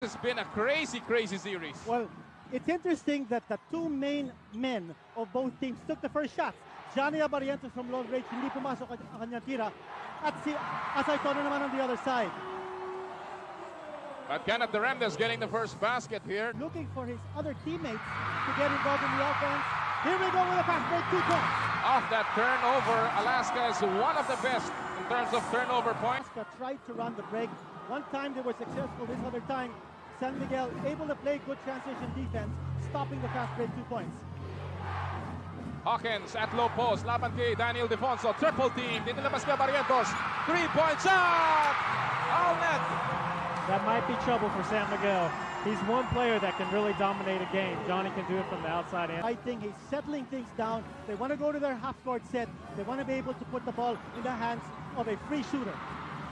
It's been a crazy series. Well, it's interesting that the two main men of both teams took the first shots. Johnny Abarientos from long range, hindi pumasok ang kanyang tira. At si Azaytono naman on the other side. But Kenneth Duremdes getting the first basket here. Looking for his other teammates to get involved in the offense. Here we go with a fast break, 2 points. Off that turnover, Alaska is one of the best in terms of turnover points. Alaska tried to run the break. One time they were successful, this other time San Miguel able to play good transition defense, stopping the fast break 2 points. Hawkins at low post, laban kay Daniel Defonso, triple team, dinilabas kay Barrientos, 3-point shot! All net! That might be trouble for San Miguel. He's one player that can really dominate a game. Johnny can do it from the outside in. I think he's settling things down. They want to go to their half-court set. They want to be able to put the ball in the hands of a free shooter.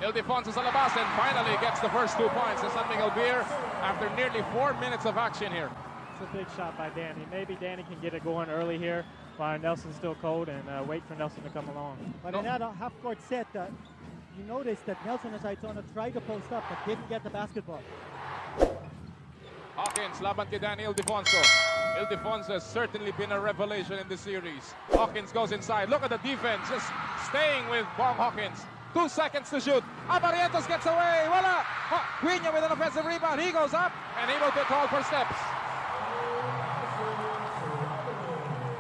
Ildefonso sa labas and finally gets the first 2 points to San Miguel Beer after nearly 4 minutes of action here. It's a big shot by Danny. Maybe Danny can get it going early here while Nelson's still cold and wait for Nelson to come along. But in that half-court set, you notice that Nelson Azaytono tried to post up but didn't get the basketball. Hawkins, laban kay Danny Ildefonso. Ildefonso has certainly been a revelation in this series. Hawkins goes inside. Look at the defense, just staying with Bong Hawkins. 2 seconds to shoot. Abarientos gets away. Wala. Quino with an offensive rebound. He goes up and able to call for steps.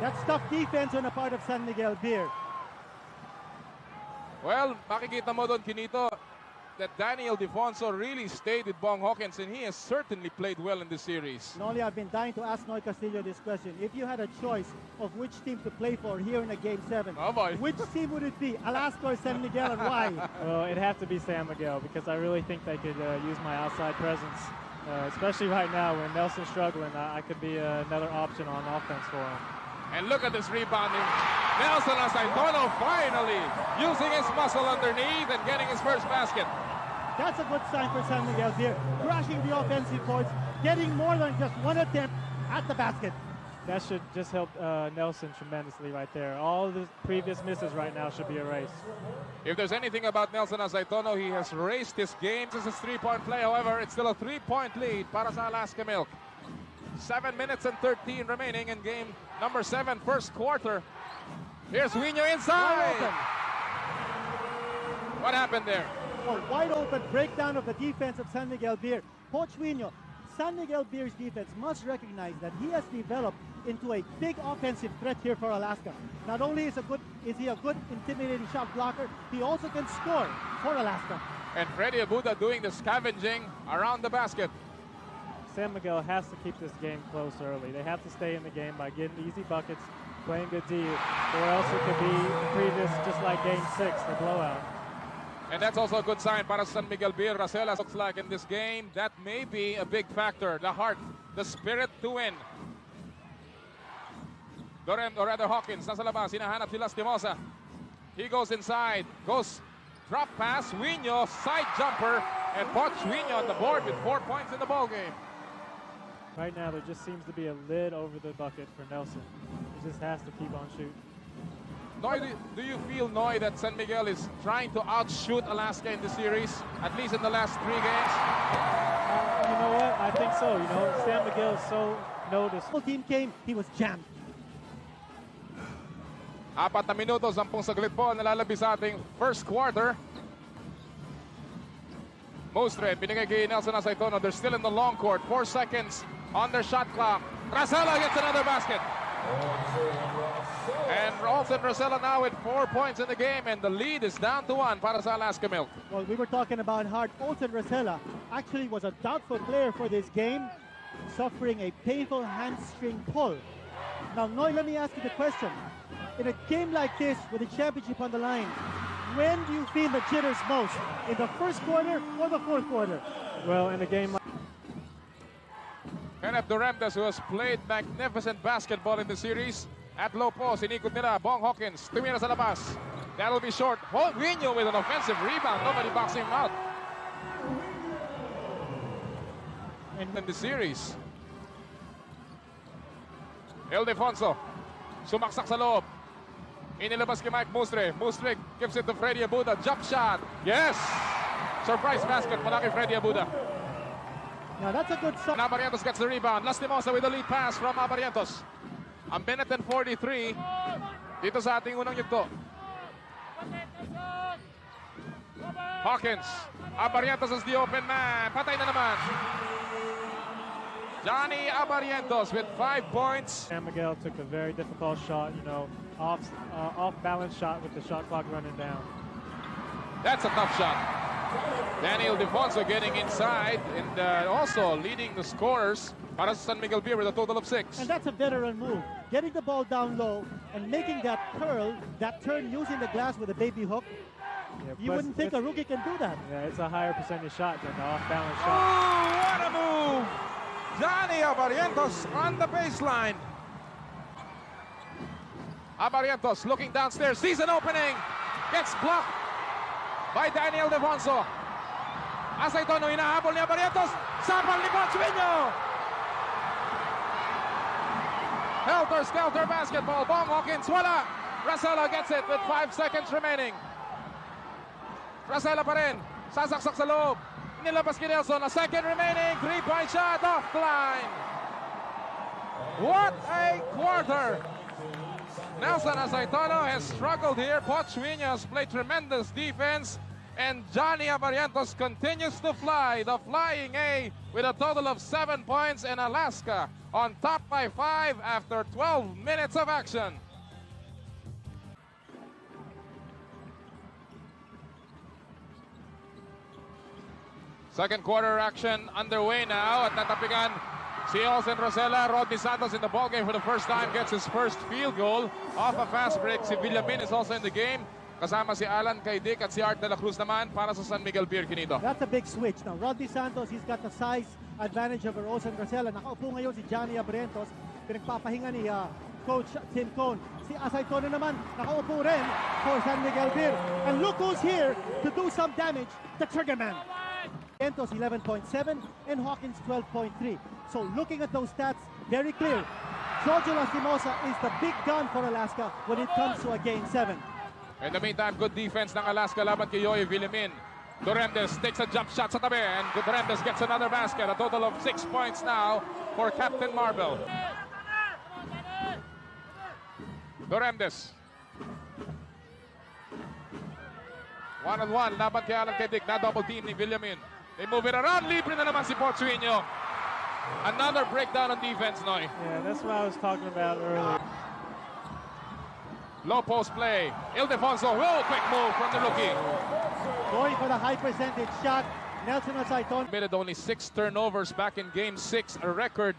That's tough defense on the part of San Miguel Beer. Well, makikita mo doon, Kinito, that Daniel Defonso really stayed with Bong Hawkins and he has certainly played well in this series. Noli, I've been dying to ask Noy Castillo this question. If you had a choice of which team to play for here in a Game 7, which team would it be? Alaska or San Miguel, and why? Well, it'd have to be San Miguel because I really think they could use my outside presence. Especially right now when Nelson's struggling, I could be another option on offense for him. And look at this rebounding. Nelson Azaytono finally using his muscle underneath and getting his first basket. That's a good sign for San Miguel here. Crashing the offensive boards, getting more than just one attempt at the basket. That should just help Nelson tremendously right there. All the previous misses right now should be erased. If there's anything about Nelson Azaytono, he has raced his game. This is a 3-point play, however, it's still a 3-point lead para sa Alaska Milk. 7 minutes and 13 remaining in game number 7, first quarter. Here's Quino inside. What happened there? A wide open breakdown of the defense of San Miguel Beer. Coach Quino, San Miguel Beer's defense must recognize that he has developed into a big offensive threat here for Alaska. Not only is he a good intimidating shot blocker, he also can score for Alaska. And Freddy Abuda doing the scavenging around the basket. San Miguel has to keep this game close early. They have to stay in the game by getting easy buckets, playing good D, or else it could be previous, just like Game 6, the blowout. And that's also a good sign para San Miguel Beer. Racelas looks like in this game, that may be a big factor. The heart, the spirit to win. Or rather Hawkins, nasa labas, hinahanap si Lastimosa. He goes inside, goes drop pass, Quino, side jumper, and Poch Quino on the board with 4 points in the ball game. Right now, there just seems to be a lid over the bucket for Nelson. He just has to keep on shooting. Noy, do you feel, Noy, that San Miguel is trying to outshoot Alaska in the series, at least in the last 3 games? You know what? I think so. You know, San Miguel is so noticed. The team came, he was jammed. 4 na minuto, 10 saglit po nalalabis sa ating first quarter. Mostre, binigay kay Nelson Azaytono. They're still in the long court. 4 seconds on their shot clock. Rosella gets another basket. And Olsen Rosella now with 4 points in the game, and the lead is down to 1 para sa Alaska Milk. Well, we were talking about hard. Olsen Rosella actually was a doubtful player for this game, suffering a painful hamstring pull. Now, Noy, let me ask you the question. In a game like this, with the championship on the line, when do you feel the jitters most? In the first quarter or the fourth quarter? Well, in a game like Kenneth Duremdes, who has played magnificent basketball in the series. At low post, inikot nila, Bong Hawkins, tumira sa labas. That'll be short. Quino with an offensive rebound. Nobody boxing him out. And in the series, Ildefonso, sumaksak sa loob. Inilabas kay Mike Mustre. Mustre gives it to Freddy Abuda. Jump shot. Yes! Surprise basket mula kay Freddy Abuda. Now that's a good sign. Abarientos gets the rebound. Lastimosa with the lead pass from Abarientos. A minute and 43 dito sa ating unang yugto. Hawkins. Abarientos is the open man. Patay na naman. Johnny Abarientos with 5 points. And Miguel took a very difficult shot, off balance shot with the shot clock running down. That's a tough shot. Daniel Defonso getting inside and also leading the scorers para sa San Miguel Beer with a total of 6. And that's a veteran move. Getting the ball down low and making that curl, that turn using the glass with a baby hook. Yeah, You wouldn't think a rookie can do that. Yeah, it's a higher percentage shot than the off-balance shot. Oh, what a move! Johnny Abarientos on the baseline. Abarientos looking downstairs, sees an opening, gets blocked by Daniel Defonso. Asaytono hinahabol ni Abarientos, sapang ni Ponsueño. Helter-skelter basketball, Bong Hawkins, wala. Rasela gets it with 5 seconds remaining. Rasela pa rin, sasaksak sa loob. Nilabas kay Nelson, a second remaining, 3-point shot off the line. What a quarter! Nelson Asaytono has struggled here. Ponsueño has played tremendous defense. And Johnny Abarientos continues to fly. The flying A with a total of 7 points, and Alaska on top by 5 after 12 minutes of action. Second quarter action underway now at natapigan si Olsen Rosella. Rodney Santos in the ballgame for the first time gets his first field goal off a fast break. Si Villamin is also in the game. Kasama si Alan Caidic at si Art de la Cruz naman para sa San Miguel Beer, Quinito. That's a big switch. Now, Rodney Santos, he's got the size advantage over Olsen Rosella. Nakaupo ngayon si Johnny Abarientos. Pinagpapahinga ni Coach Tim Cone. Si Asaytono naman, nakaupo rin for San Miguel Beer. And look who's here to do some damage, the trigger man. Abarientos 11.7 and Hawkins 12.3. So looking at those stats, very clear. Giorgio Lastimosa is the big gun for Alaska when it comes to a game 7. In the meantime, good defense ng Alaska laban kay Yoy Villamin. Duremdes takes a jump shot sa tabi, and Duremdes gets another basket. A total of 6 points now for Captain Marble. Duremdes. 1-on-1, laban kay Alan Caidic, na double team ni Villamin. They move it around, libre na naman si Ponsueño. Another breakdown on defense, Noy. Yeah, that's what I was talking about earlier. Low post play. Ildefonso, quick move from the rookie. Going for the high percentage shot. Nelson Asaytono. Committed only 6 turnovers back in Game 6, a record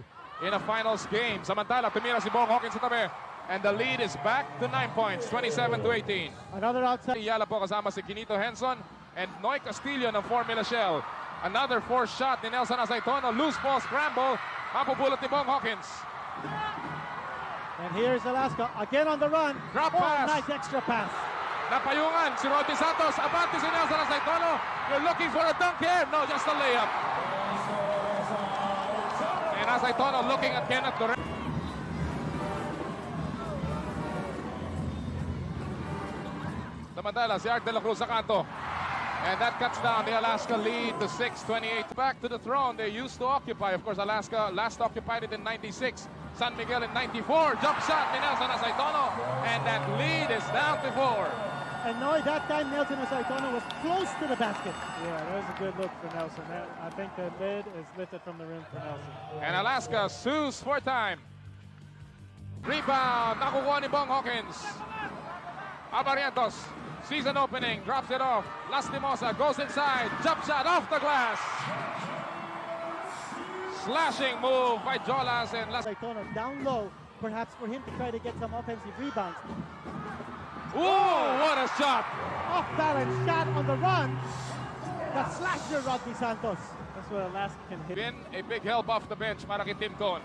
in a finals game. Samantala, tumira si Bong Hawkins sa tabi. And the lead is back to 9 points, 27-18. Another outside. Yala po kasama si Quinito Henson and Noy Castillo ng Formula Shell. Another forced shot ni Nelson Asaytono. Loose ball scramble. Mapupulot ni Bong Hawkins. And here's Alaska again on the run. Drop pass. Nice extra pass. Napayungan si Rodney Santos. Abante si Nelson Asaytono. You're looking for a dunk here. No, just a layup. And Asaytono looking at Kenneth Durant. Samantala, si Art de la Cruz sa kanto. And that cuts down the Alaska lead to 6-28. Back to the throne they used to occupy. Of course, Alaska last occupied it in 96. San Miguel in 94. Jump shot ni Nelson Asaytono. And that lead is down to 4. And no, that time Nelson Asaytono was close to the basket. Yeah, that was a good look for Nelson. I think the lid is lifted from the rim for Nelson. And Alaska sues for time. Rebound. Nakukuha ni Bong Hawkins. Abarientos sees an opening, drops it off. Lastimosa goes inside, jump shot off the glass. Slashing move by Jolas and Asaytono down low, perhaps for him to try to get some offensive rebounds. Ooh, what a shot! Off balance shot on the run. The slasher Rodney Santos. That's what Alaska can hit. Been a big help off the bench para kay Tim Cone.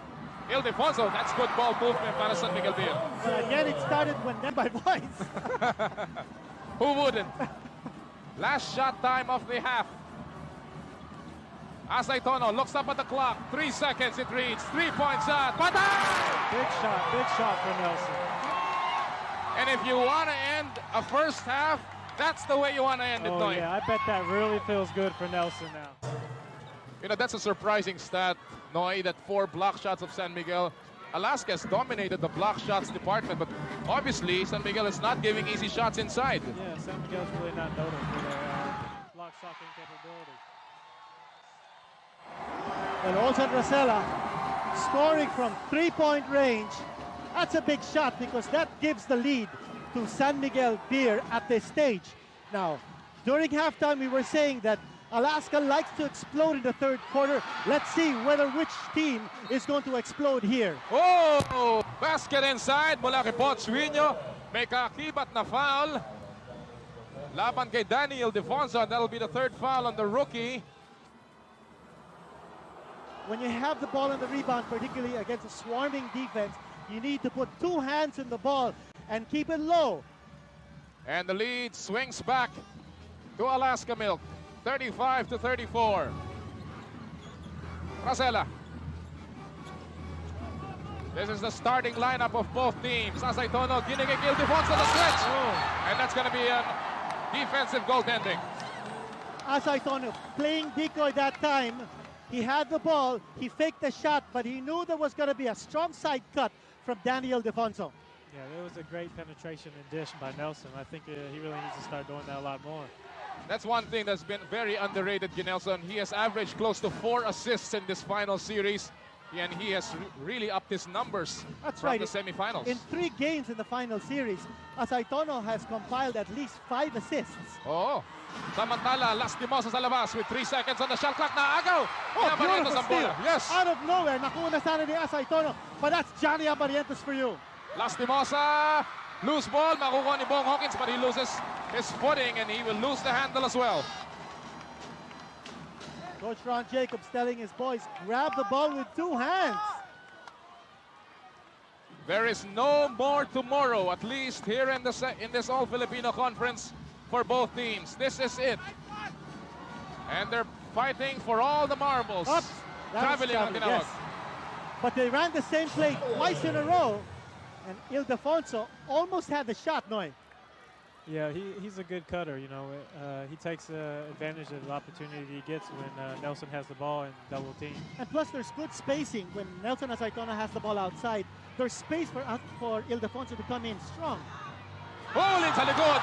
Ildefonso, that's good ball movement para San Miguel Beer. But again, it started when then by voice. Who wouldn't? Last shot time of the half. Asaytono looks up at the clock. 3 seconds it reads. 3-point shot. Patay! Big shot for Nelson. And if you want to end a first half, that's the way you want to end it, Noy. Yeah, I bet that really feels good for Nelson now. You know, that's a surprising stat, Noy, that 4 block shots of San Miguel. Alaska has dominated the block shots department, but obviously San Miguel is not giving easy shots inside. Yeah, San Miguel's really not noted for their block shotting capability. And Olsen Rosella scoring from 3-point range. That's a big shot because that gives the lead to San Miguel Beer at this stage. Now, during halftime, we were saying that Alaska likes to explode in the third quarter. Let's see which team is going to explode here. Oh! Basket inside mula kay Pochwinho. May kakibat na foul. Laban kay Daniel Defonso. That'll be the 3rd foul on the rookie. When you have the ball on the rebound, particularly against a swarming defense, you need to put 2 hands in the ball and keep it low. And the lead swings back to Alaska Milk. 35-34. Rosella. This is the starting lineup of both teams. Asaytono ginigigil Defonso the switch. And that's going to be a defensive goaltending. Asaytono playing decoy that time. He had the ball, he faked the shot, but he knew there was going to be a strong side cut from Daniel Defonso. Yeah, there was a great penetration and dish by Nelson. I think he really needs to start doing that a lot more. That's one thing that's been very underrated, Ginelson. He has averaged close to 4 assists in this final series, and he has really upped his numbers from the semifinals. In 3 games in the final series, Asaytono has compiled at least 5 assists. Oh, samantala, Lastimosa sa labas with 3 seconds on the shot clock. Naagaw! Oh, beautiful steal. Yes. Out of nowhere, nakuha sana ni Asaytono, but that's Johnny Abarientos for you. Lastimosa, loose ball, makukuha ni Bong Hawkins, but he loses his footing and he will lose the handle as well. Coach Ron Jacobs telling his boys, grab the ball with 2 hands. There is no more tomorrow, at least here in this All-Filipino Conference for both teams. This is it. And they're fighting for all the marbles. Traveling, yes. But they ran the same play twice in a row, and Ildefonso almost had the shot, Noy. Yeah, he's a good cutter, you know. He takes advantage of the opportunity he gets when Nelson has the ball and double team. And plus, there's good spacing when Nelson Asaytono has the ball outside. There's space for Ildefonso to come in strong. Holy sa likod!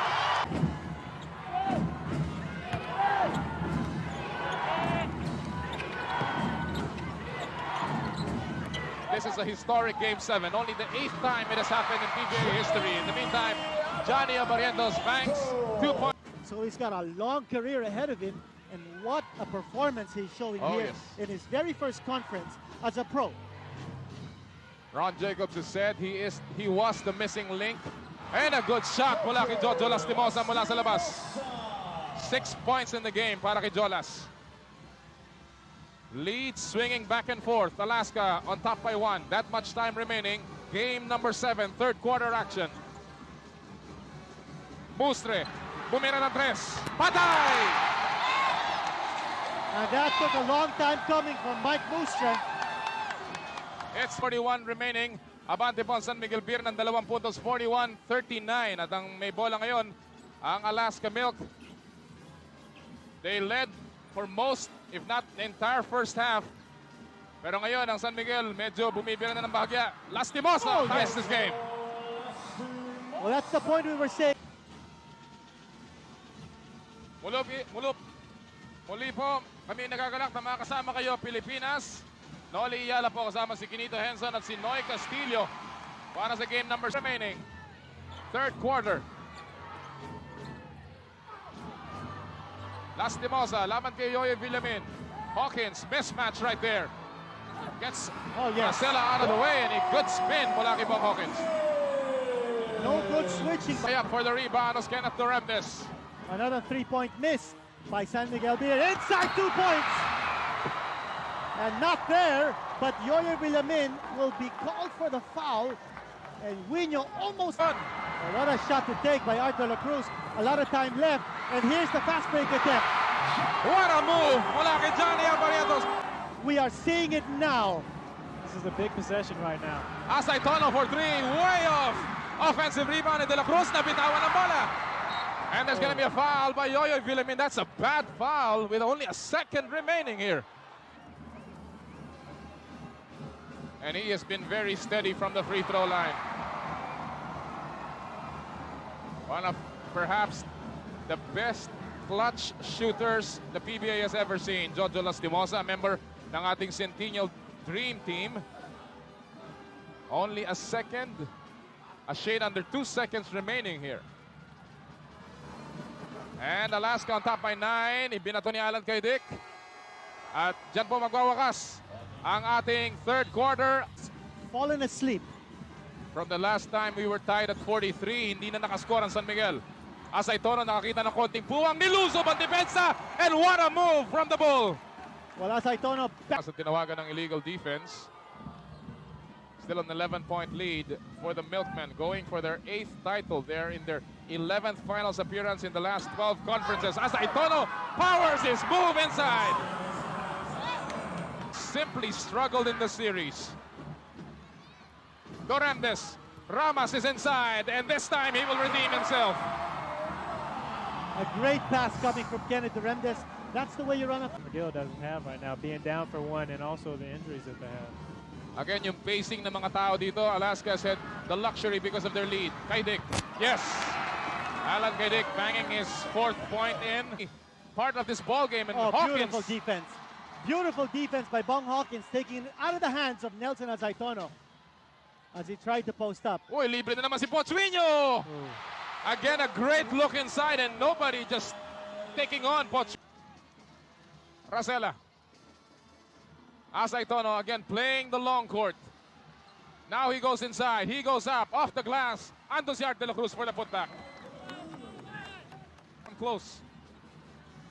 This is a historic Game 7. Only the 8th time it has happened in PBA history. In the meantime, Johnny Abarientos banks 2 points. So he's got a long career ahead of him, and what a performance he's showing here in his very first conference as a pro. Ron Jacobs has said he was the missing link. And a good shot mula kay Jojo Lastimosa mula sa labas. 6 points in the game para kay Jolas. Lead swinging back and forth. Alaska on top by 1. That much time remaining. Game number 7, 3rd quarter action. Bustre, bumira ng 3. Patay! And that took a long time coming from Mike Bustre. It's 41 remaining. Abante po ang San Miguel Beer ng 2 puntos, 41-39. At ang may bola ngayon, ang Alaska Milk. They led for most, if not the entire first half. Pero ngayon, ang San Miguel medyo bumibira na ng bahagya. Lastimosa ties this game. Well, that's the point we were saying. Muli po, kami nagagalak na mga kasama kayo, Pilipinas. Noli Iyala po kasama si Kinito Henson at si Noy Castillo para sa game number remaining. 3rd quarter. Lastimosa, laban kay Yoye Villamin. Hawkins, mismatch right there. Gets Marcela out of the way and a good spin mula kay Bob Hawkins. No good switching. Up for the rebound of Kenneth Doremdes. Another 3-point miss by San Miguel Beer. Inside 2 points. And not there, but Yoye Villamin will be called for the foul. And Wino almost done. What a shot to take by Art de la Cruz. A lot of time left. And here's the fast break attempt. What a move mula kay Johnny Abarientos. We are seeing it now. This is a big possession right now. Asaytono for 3, way off. Offensive rebound, and De La Cruz nabitawan ng bola. And there's going to be a foul by Yoye Villamin. That's a bad foul with only a second remaining here. And he has been very steady from the free throw line. One of perhaps the best clutch shooters the PBA has ever seen. Jojo Lastimosa, member ng ating Centennial Dream Team. Only a shade under 2 seconds remaining here. And Alaska on top by 9. Ibinato ni Alan kay Dick. At dyan po magwawakas ang ating third quarter. Fallen asleep. From the last time we were tied at 43, hindi na nakascore ang San Miguel. Asaytono nakakita ng konting puwang, nilusob ang depensa, and what a move from the Bull. Well, Asaytono back. Sa tinawagan ng illegal defense. Still an 11-point lead for the Milkmen, going for their 8th title. They're in their 11th finals appearance in the last 12 conferences. Asaytono powers his move inside. Simply struggled in the series. Dorandes, Ramas is inside, and this time he will redeem himself. A great pass coming from Kenneth Dorandes. That's the way you run up. Miguel doesn't have right now, being down for one, and also the injuries that they have. Again, yung pacing ng mga tao dito, Alaska has had the luxury because of their lead. Kaidik, yes! Alan Kaidik banging his 4th point in. Part of this ball game, and Hawkins. Beautiful defense. Beautiful defense by Bong Hawkins, taking it out of the hands of Nelson Asaytono as he tried to post up. Uy, libre na naman si Pochuino! Again, a great look inside, and nobody just taking on Poch. Racela. Asaytono again playing the long court. Now he goes inside. He goes up, off the glass. Andon si Art de la Cruz for the putback. Close.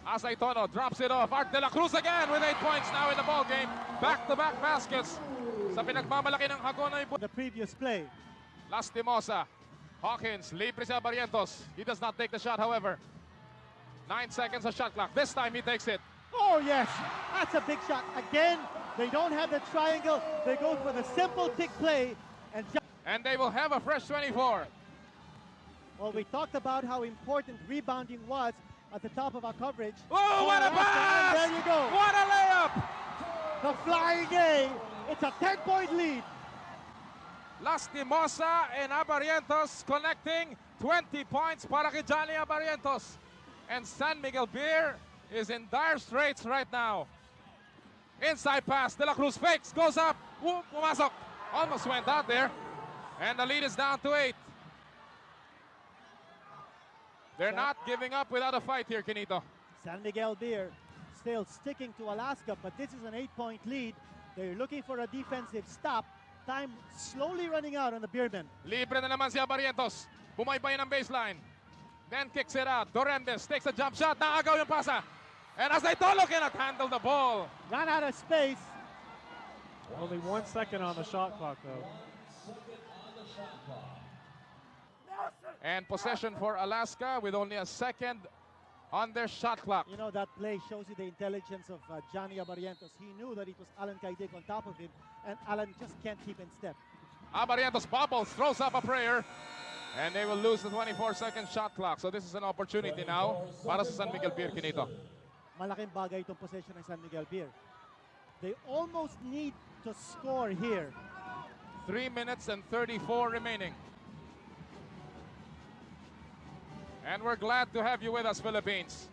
Asaytono drops it off. Art de la Cruz again with 8 points now in the ball game. Back-to-back baskets sa pinagmamalaki ng Hagonoy. The previous play. Lastimosa. Hawkins, libre si Barrientos. He does not take the shot, however. 9 seconds of shot clock. This time he takes it. Oh, yes. That's a big shot. Again, they don't have the triangle. They go for the simple pick play. And they will have a fresh 24. Well, we talked about how important rebounding was at the top of our coverage. Oh, what a pass! And there you go. What a layup! The flying A. It's a 10-point lead. Lastimosa and Abarientos connecting 20 points para kay Johnny Abarientos. And San Miguel Beer is in dire straits right now. Inside pass, De La Cruz fakes, goes up, whoop, pumasok. Almost went out there. And the lead is down to 8. They're not giving up without a fight here, Quinito. San Miguel Beer still sticking to Alaska, but this is an 8-point lead. They're looking for a defensive stop. Time slowly running out on the Beermen. Libre na naman si Abarientos. Bumaybay ng baseline. Then kicks it out. Dorandes takes a jump shot. Naagaw yung pasa. And Asaytono cannot handle the ball. Ran out of space. Only 1 second on the shot clock, though. And possession for Alaska with only a second on their shot clock. You know, that play shows you the intelligence of Johnny Abarientos. He knew that it was Alan Kaidik on top of him, and Alan just can't keep in step. Abarientos bobbles, throws up a prayer, and they will lose the 24-second shot clock. So this is an opportunity now para sa San Miguel Beer, Quinito. Malaking bagay itong possession ng San Miguel Beer. They almost need to score here. 3 minutes and 34 remaining. And we're glad to have you with us, Philippines.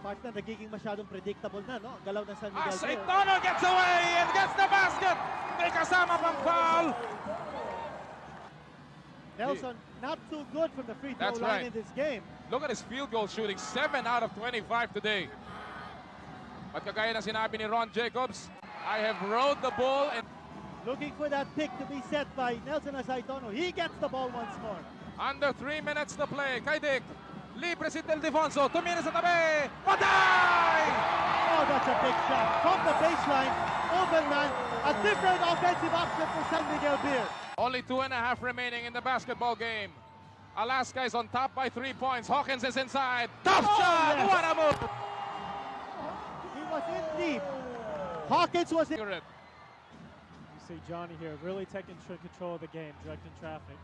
Partner, nagiging masyadong predictable na, no? Ang galaw ng San Miguel Beer. Asaytono gets away and gets the basket. May kasama pang foul. Nelson, not too good from the free throw That's line right. in this game. Look at his field goal shooting, 7 out of 25 today. At kagaya ng sinabi ni Ron Jacobs, I have rode the ball and Looking for that pick to be set by Nelson Asaytono. He gets the ball once more. under 3 minutes to play. Kaidik, libre si Del Defonso, tumira sa tabi, patay! Oh, that's a big shot. From the baseline, open man, a different offensive option for San Miguel Beer. Only 2.5 remaining in the basketball game. Alaska is on top by 3 points. Hawkins is inside. Tough shot! yes. What a move! He was in deep. Hawkins was in. You see Johnny here really taking control of the game, directing traffic.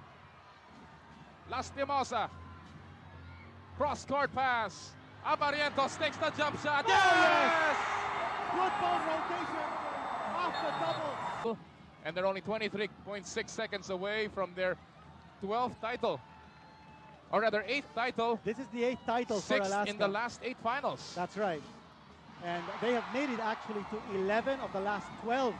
Lastimosa. Cross-court pass. Abarientos takes the jump shot. Oh, Yes! Good ball rotation off the double. And they're only 23.6 seconds away from their 12th title. Or rather, 8th title. This is the 8th title for Sixth Alaska. in the last 8 finals. That's right. And they have made it actually to 11 of the last 12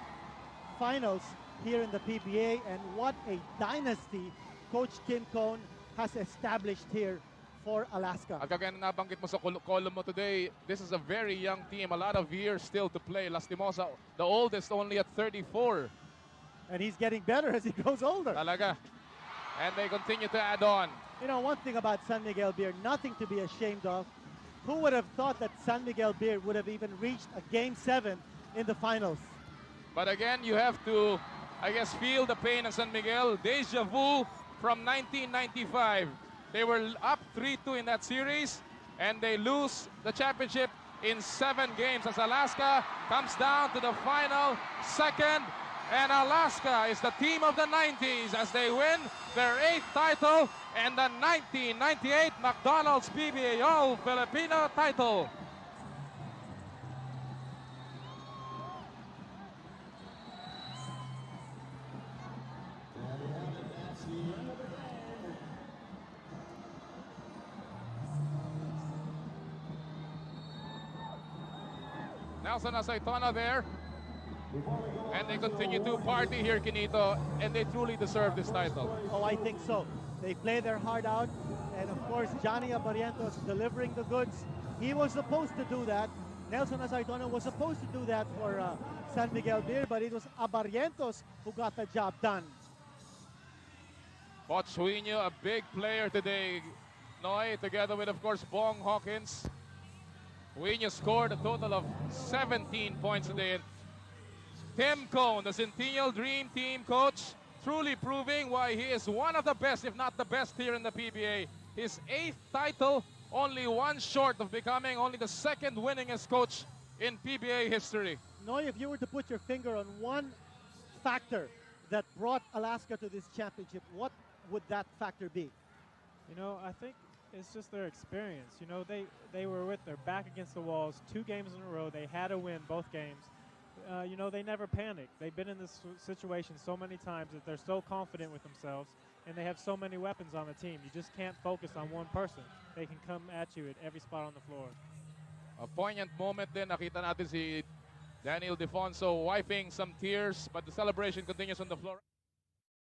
finals here in the PBA. And what a dynasty Coach Tim Cone has established here for Alaska. At kagaya na nabanggit mo sa column mo today, this is a very young team. A lot of years still to play. Lastimosa, the oldest, only at 34. And he's getting better as he grows older. Talaga. And they continue to add on. You know, one thing about San Miguel Beer, nothing to be ashamed of. Who would have thought that San Miguel Beer would have even reached a Game 7 in the finals? But again, you have to, I guess, feel the pain of San Miguel. Deja vu from 1995. They were up 3-2 in that series, and they lose the championship in 7 games as Alaska comes down to the final second. And Alaska is the team of the 90s as they win their 8th title and the 1998 McDonald's PBA All-Filipino title. Nelson Aceitona there. And they continue to party here, Quinito, and they truly deserve this title. Oh, I think so. They play their heart out, and of course, Johnny Abarientos delivering the goods. He was supposed to do that. Nelson Aceitona was supposed to do that for San Miguel Beer, but it was Abarientos who got the job done. Pochuino, a big player today, Noy, together with, of course, Bong Hawkins. Huino scored a total of 17 points today. Tim Cone, the Centennial Dream Team coach, truly proving why he is one of the best, if not the best here in the PBA. His 8th title, only one short of becoming only the 2nd winningest coach in PBA history. Noy, if you were to put your finger on one factor that brought Alaska to this championship, what would that factor be? You know, I think it's just their experience. You know, they were with their back against the walls 2 games in a row. They had to win both games. You know, they never panic. They've been in this situation so many times that they're so confident with themselves, and they have so many weapons on the team. You just can't focus on one person. They can come at you at every spot on the floor. A poignant moment din. Nakita natin si Daniel Defonso wiping some tears, but the celebration continues on the floor.